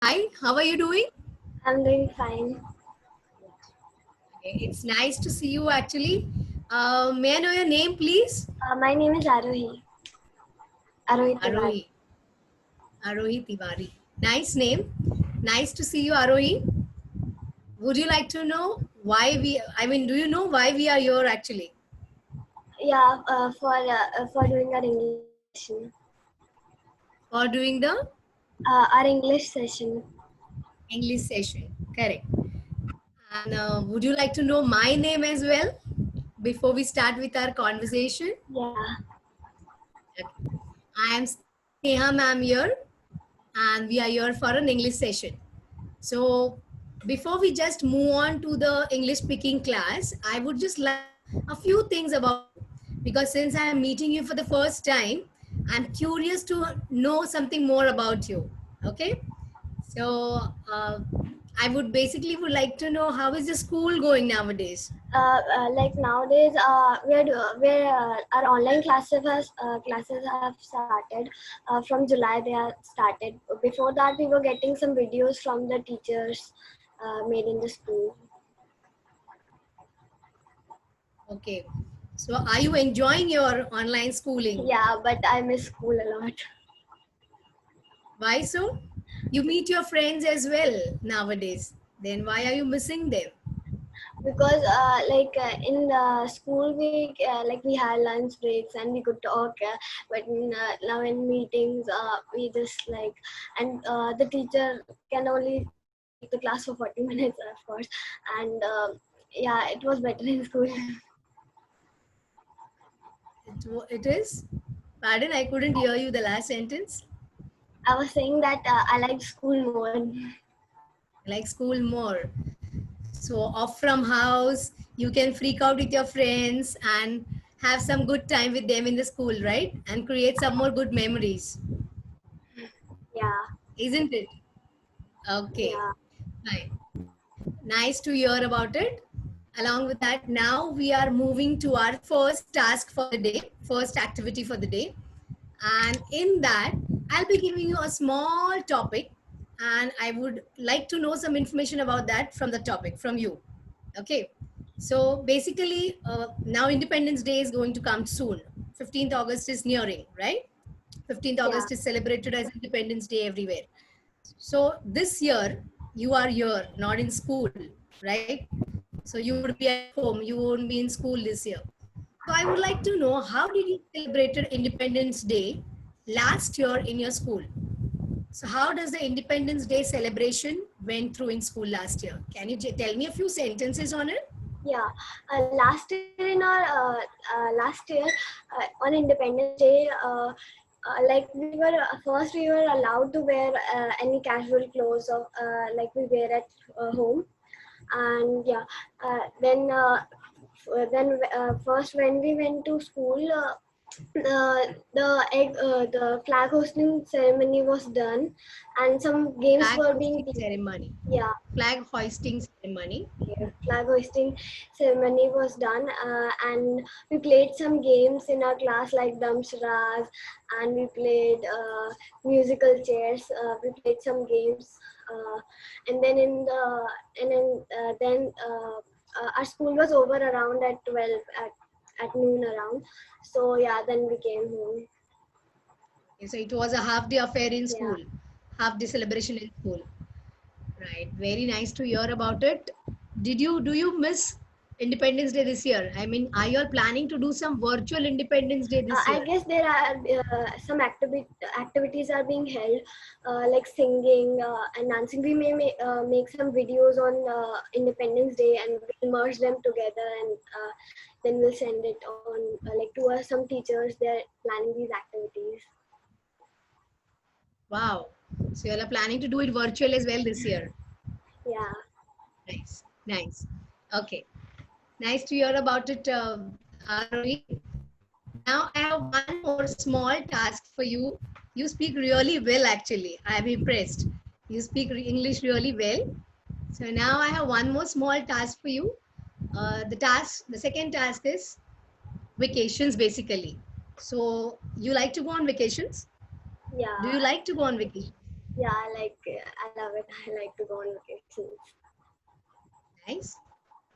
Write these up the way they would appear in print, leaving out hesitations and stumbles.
Hi, how are you doing? I'm doing fine. Okay, it's nice to see you actually. May I know your name, please? My name is Arohi. Arohi Tiwari. Arohi. Arohi Tiwari. Nice name. Nice to see you, Arohi. Would you like to know do you know why we are here actually? Yeah, for doing our English session. For doing the Our English session. English session. Correct. And would you like to know my name as well before we start with our conversation? Yeah. Okay. I am Sneha ma'am here, and we are here for an English session. So, before we just move on to the English speaking class, I would just like a few things about you. Because since I am meeting you for the first time, I'm curious to know something more about you. Okay, so I would basically would like to know how is the school going nowadays. Like nowadays, our online classes have started. From July they are started. Before that, we were getting some videos from the teachers made in the school. Okay, so are you enjoying your online schooling? Yeah, but I miss school a lot. Why so? You meet your friends as well nowadays. Then why are you missing them? Because in the school we had lunch breaks and we could talk, but now in meetings we just and the teacher can only take the class for 40 minutes, of course. And yeah, it was better in school. It is? Pardon, I couldn't hear you the last sentence. I was saying that I like school more. Like school more. So off from house, you can freak out with your friends and have some good time with them in the school, right? And create some more good memories, Yeah. isn't it? Okay, Yeah. fine. Nice to hear about it. Along with that, now we are moving to our first task for the day, first activity for the day. And in that, I'll be giving you a small topic, and I would like to know some information about that from the topic from you. Okay. So basically, now Independence Day is going to come soon. 15th August is nearing, right? 15th Yeah. August is celebrated as Independence Day everywhere. So this year, you are here, not in school, right? So you would be at home, you won't be in school this year. So I would like to know, how did you celebrate Independence Day last year in your school? So how does the Independence Day celebration went through in school last year? Can you tell me a few sentences on it? Yeah, last year on Independence Day, we were first we were allowed to wear any casual clothes of like we wear at home. And yeah, then first when we went to school, the flag hosting ceremony was done, and some games Flag were being hoisting ceremony. yeah. Flag hoisting ceremony. Okay, flag hoisting ceremony was done, and we played some games in our class like Damsharaz, and we played musical chairs. We played some games, and then our school was over around at 12 at noon around. So yeah, then we came home. Okay, so it was a half day affair in Yeah. school, half day celebration in school. Right. Very nice to hear about it. Do you miss Independence Day this year? I mean, are you all planning to do some virtual Independence Day this I year? guess there are some activities are being held, like singing and dancing. We may make some videos on Independence Day and we'll merge them together, and then we'll send it on to some teachers. They're planning these activities. Wow. So you all are planning to do it virtual as well this year. Yeah. Nice. Nice. Okay. Nice to hear about it, Arohi. Now I have one more small task for you. You speak really well, actually. I am impressed. You speak English really well. So now I have one more small task for you. The second task is vacations, basically. So you like to go on vacations? Do Yeah. you like to go on vacation? Yeah, I love it. I like to go on vacations. Nice.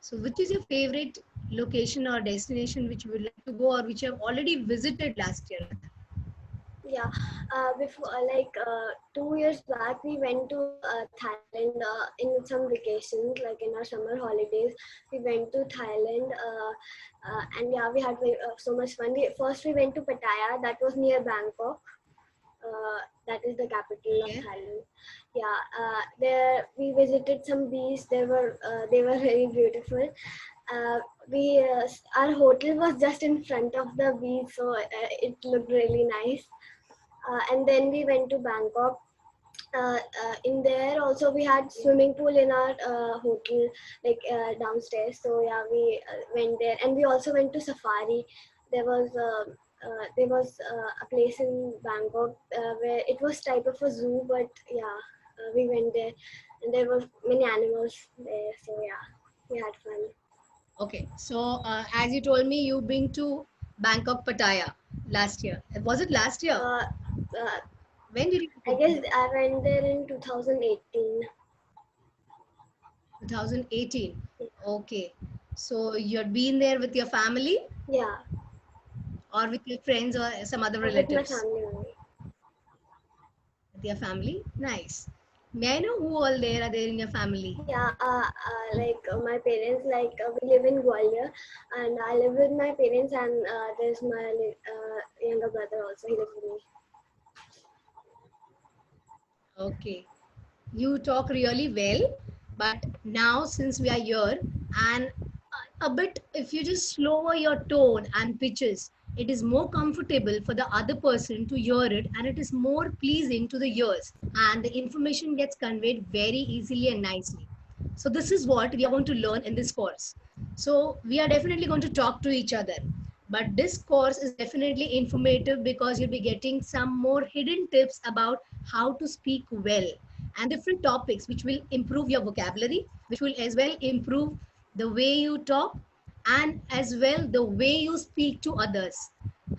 So which is your favorite location or destination which you would like to go or which you have already visited last year? Yeah, before 2 years back, we went to Thailand in some vacations, like in our summer holidays. We went to Thailand, and yeah, we had so much fun. First, we went to Pattaya, that was near Bangkok. That is the capital of Okay. Thailand. Yeah, there we visited some beaches. They were very beautiful. Uh, we Our hotel was just in front of the beach, so it looked really nice. And then we went to Bangkok. In there also we had swimming pool in our hotel, downstairs. So yeah, we went there, and we also went to safari. There was a place in Bangkok where it was type of a zoo, but yeah, we went there, and there were many animals there. So yeah, we had fun. Okay. So as you told me, you've been to Bangkok, Pattaya last year. Was it last year? Uh, uh, When did you I visit? guess I went there in 2018. 2018. Okay. So you'd been there with your family Yeah, or with your friends or some other with my relatives? family only. With your family? Nice. May I know who all there are there in your family? Yeah, my parents, we live in Gwalior, and I live with my parents, and there's my younger brother also. He lives with me. Okay. You talk really well, but now since we are here and a bit, if you just lower your tone and pitches, it is more comfortable for the other person to hear it and it is more pleasing to the ears and the information gets conveyed very easily and nicely. So this is what we are going to learn in this course. So we are definitely going to talk to each other, but this course is definitely informative because you'll be getting some more hidden tips about how to speak well and different topics which will improve your vocabulary, which will as well improve the way you talk and as well the way you speak to others.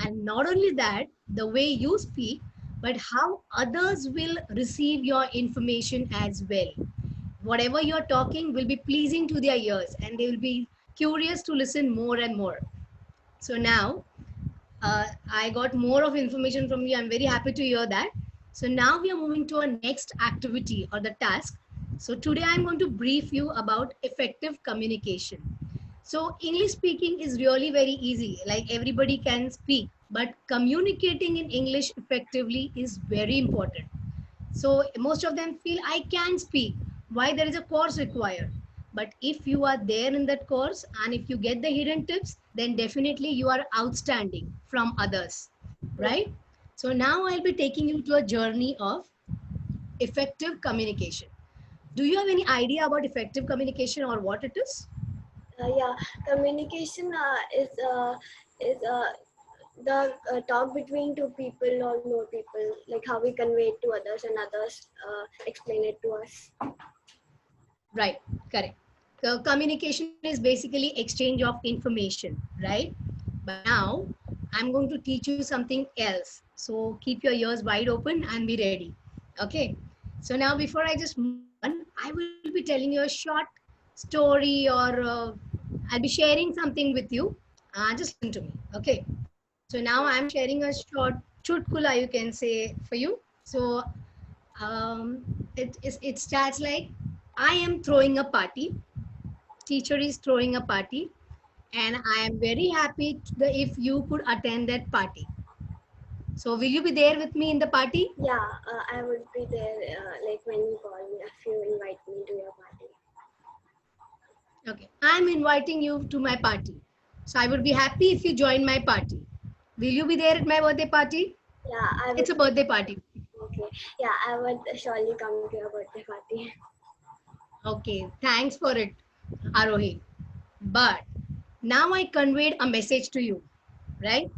And not only that, the way you speak, but how others will receive your information as well. Whatever you're talking will be pleasing to their ears and they will be curious to listen more and more. So now I got more of information from you. I'm very happy to hear that. So now we are moving to our next activity or the task. So today I'm going to brief you about effective communication. So English speaking is really very easy. Like everybody can speak, but communicating in English effectively is very important. So most of them feel I can speak. Why there is a course required? But if you are there in that course and if you get the hidden tips, then definitely you are outstanding from others, Yeah, right? So now I'll be taking you to a journey of effective communication. Do you have any idea about effective communication or what it is? yeah. Communication is the talk between two people or more people, like how we convey it to others and others explain it to us. Right, correct. So communication is basically exchange of information, right? But now I'm going to teach you something else. So keep your ears wide open and be ready. Okay. So now before I just move on, I will be telling you a short story or I'll be sharing something with you. Just listen to me. Okay. So now Yeah, I'm sharing a short chutkula, you can say, for you. So it starts like I am throwing a party. Teacher is throwing a party, and I am very happy if you could attend that party. So will you be there with me in the party? yeah. I would be there, when you call me, if you invite me to your party. Okay, I'm inviting you to my party. So I would be happy if you join my party. Will you be there at my birthday party? Yeah, I It's would. a birthday party. Okay. Yeah, I would surely come to your birthday party. Okay, thanks for it, Arohi. But now I conveyed a message to you, right?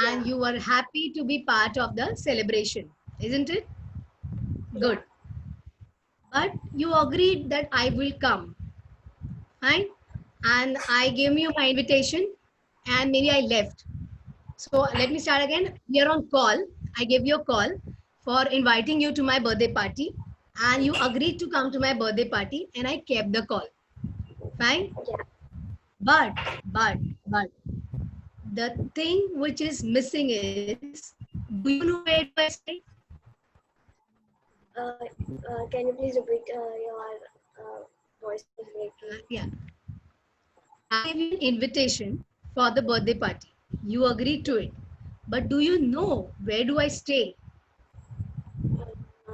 Yeah, And you were happy to be part of the celebration, isn't it? yeah, Good. But you agreed that I will come, fine? And I gave you my invitation and maybe I left. So let me start again. We are on call. I gave you a call. for inviting you to my birthday party, and you agreed to come to my birthday party, and I kept the call. Fine. Yeah. But, but, but, the thing which is missing is, do you know where do I stay? Can you please repeat your voice is breaking? Yeah. I gave you an invitation for the birthday party. You agreed to it. But do you know where do I stay?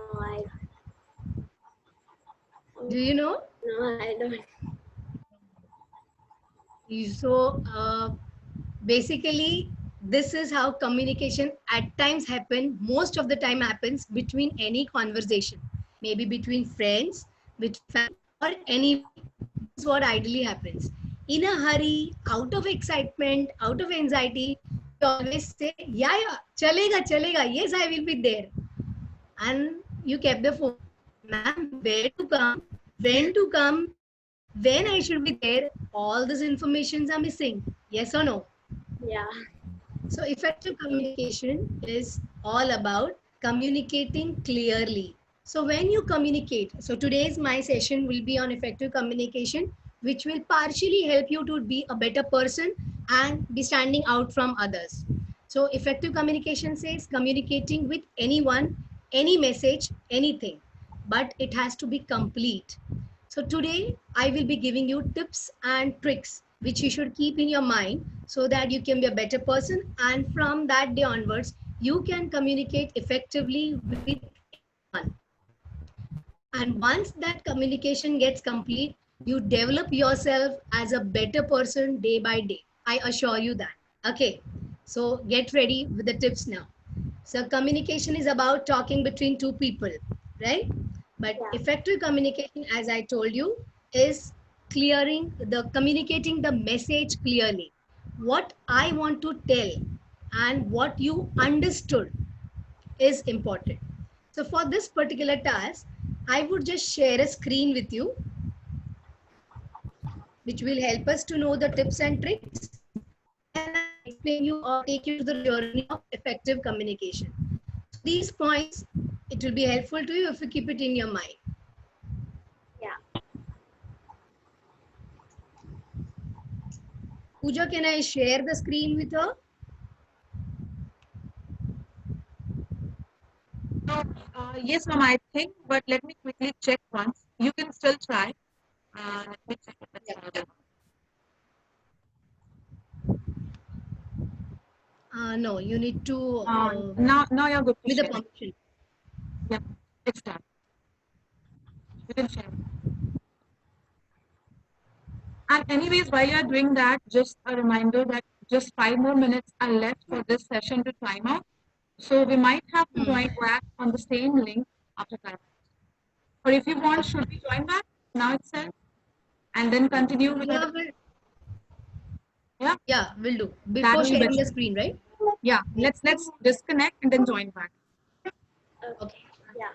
No, Do you know? I don't. So basically, this is how communication at times happen. Most of the time happens between any conversation, maybe between friends, with family, or any. This is what ideally happens. In a hurry, out of excitement, out of anxiety, we always say, yeah, chalega, chalega. Yes, I will be there. And you kept the phone. Ma'am, where to come, when to come, when I should be there, all these informations are missing. Yes or no? Yeah. So effective communication is all about communicating clearly. So when you communicate, so today's my session will be on effective communication, which will partially help you to be a better person and be standing out from others. So effective communication says communicating with anyone, any message, anything, but it has to be complete. So today I will be giving you tips and tricks which you should keep in your mind so that you can be a better person, and from that day onwards you can communicate effectively with anyone. And once that communication gets complete, you develop yourself as a better person day by day. I assure you that. Okay. So get ready with the tips now. So communication is about talking between two people, right? But Yeah. effective communication, as I told you, is communicating the message clearly. What I want to tell and what you understood is important. So for this particular task, I would just share a screen with you, which will help us to know the tips and tricks. Then I explain you or take you to the journey of effective communication. So these points, it will be helpful to you if you keep it in your mind. Yeah. Pooja, can I share the screen with her? So, yes, ma'am, I think, but let me quickly check once. You can still try. Let me check if it's Yeah. available. No, you need to, Now you're good to with the share. permission. Yep, it's done. You can share. And anyways, while you're doing that, just a reminder that just 5 more minutes are left for this session to time out. So we might have to join back on the same link after that. Or if you want, should we join back now itself and then continue with Yeah, the will, yeah, yeah, will do. that Before will be sharing the better. screen, right? Yeah, let's disconnect and then join back. Okay. Yeah.